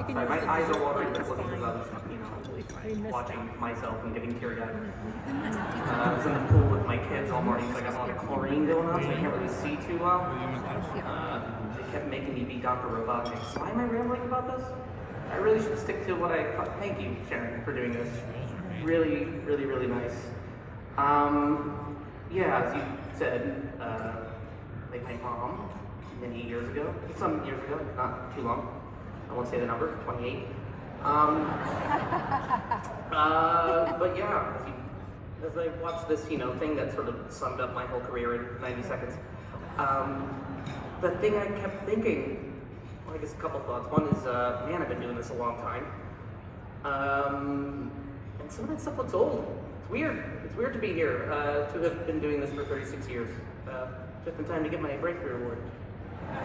Sorry, my eyes are watering just looking because I was, watching myself and getting teary-eyed. I was in the pool with my kids all morning, so I got a lot of chlorine going on, so I can't really see too well. They kept making me be Dr. Robotnik. Why am I rambling about this? I really should stick to what I thought. Thank you, Sharon, for doing this. Really, really, really nice. Yeah, as you said, they played mom many years ago, some years ago, not too long. I won't say the number, 28. But yeah, as I watched this, thing that sort of summed up my whole career in 90 seconds, the thing I kept thinking, well, I guess a couple thoughts. One is, man, I've been doing this a long time. And some of that stuff looks old. It's weird. It's weird to be here, to have been doing this for 36 years. Just in time to get my breakthrough award. Here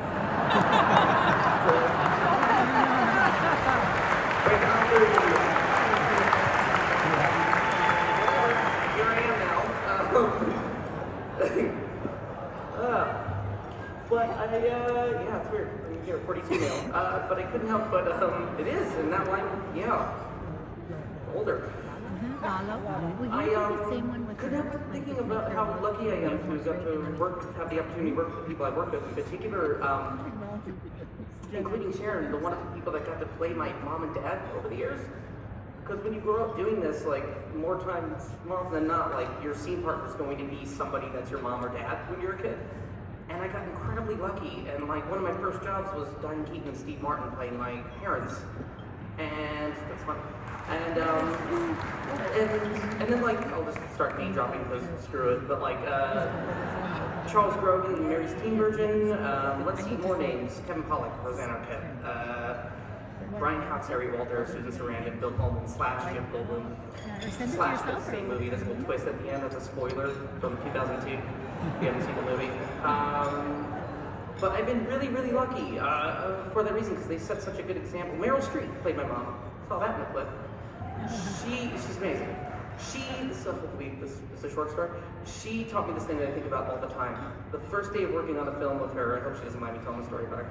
I am now. But yeah, it's weird. I'm here, 42 now. But I couldn't help but, it is, and now I'm, older. I couldn't help but thinking about how lucky I am to have the opportunity to work with the people I work with, in particular, including Sharon, the wonderful people that got to play my mom and dad over the years. Because when you grow up doing this, more often than not, your scene partner is going to be somebody that's your mom or dad when you're a kid. And I got incredibly lucky, and one of my first jobs was Diane Keaton and Steve Martin playing my parents. And that's fun. And then I'll just start name dropping because screw it. But Charles Grodin and Mary Steenburgen. Let's see more names: Kevin Pollak, Rosanna Arquette, Brian Cox, Harry Walter, Susan Sarandon, Bill Pullman, Slash, Jeff Goldblum. Slash, the same movie. There's a little twist at the end. That's a spoiler from 2002. If you haven't seen the movie. But I've been really, really lucky for that reason because they set such a good example. Meryl Streep played my mom. Saw that in the clip. She's amazing. This is a short story. She taught me this thing that I think about all the time. The first day of working on a film with her, I hope she doesn't mind me telling the story about her.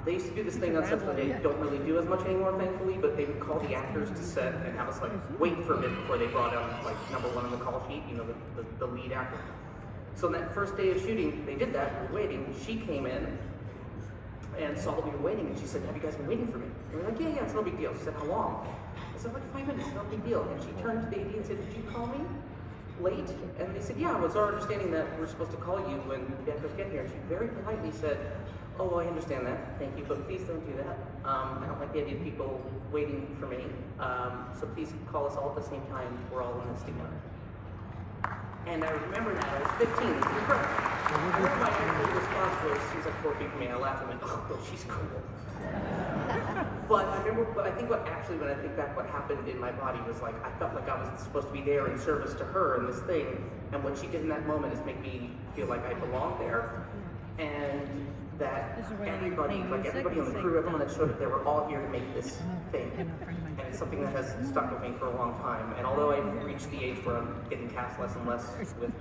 They used to do this thing on sets that they don't really do as much anymore, thankfully, but they would call the actors to set and have us wait for a bit before they brought on number one on the call sheet, the lead actor. So on that first day of shooting, they did that, we were waiting. She came in and saw that we were waiting, and she said, "Have you guys been waiting for me?" And we were like, yeah, it's no big deal. She said, "How long?" I said, 5 minutes, no big deal. And she turned to the AD and said, "Did you call me late?" And they said, "Yeah, it was our understanding that we're supposed to call you when the actors get here." And she very politely said, "Oh, I understand that, thank you, but please don't do that. I don't like the idea of people waiting for me, so please call us all at the same time. We're all in this together." And I remember that, I was 15, this was great. I remember my actual response was, she's 4 feet from me, and I laughed and went, "Oh, well, she's cool." But I think when I think back what happened in my body was I felt like I was supposed to be there in service to her in this thing, and what she did in that moment is make me feel like I belong there, and that everybody on the crew, everyone that showed up there, were all here to make this thing. And it's something that has stuck with me for a long time. And although I've reached the age where I'm getting cast less and less with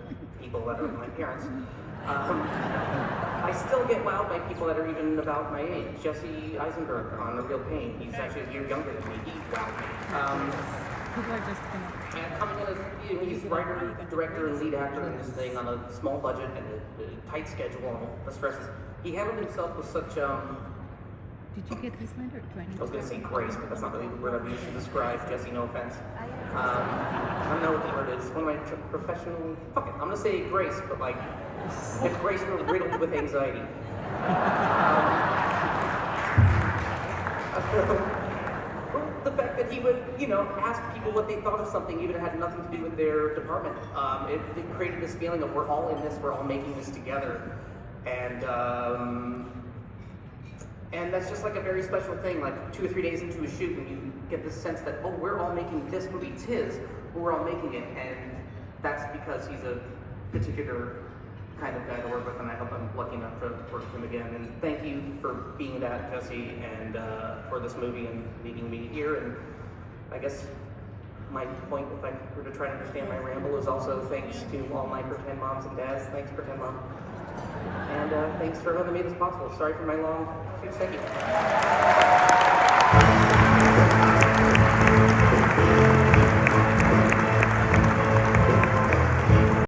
people that are my parents, I still get wowed by people that are even about my age. Jesse Eisenberg on The Real Pain. He's actually a year younger than me. He wowed me. And coming in as he's writer, director, and lead actor in this thing on a small budget and a tight schedule and all the stresses. He handled himself with such Did you get this letter? I was going to say grace, but that's not really the word I've used to describe Jesse, no offense. I don't know what the word is. One of my professional... Fuck it, I'm going to say grace, but if grace were riddled with anxiety. The fact that he would, ask people what they thought of something, even if it had nothing to do with their department. It created this feeling of we're all in this, we're all making this together. And that's just a very special thing, 2 or 3 days into a shoot, when you get this sense that, oh, we're all making this movie, it's his, but we're all making it, and that's because he's a particular kind of guy to work with, and I hope I'm lucky enough to work with him again. And thank you for being that, Jesse, and for this movie and meeting me here. And I guess my point, if I were to try to understand my ramble, is also thanks to all my pretend moms and dads. Thanks, pretend mom. And thanks for having made this possible. Sorry for my long speech. Thank you.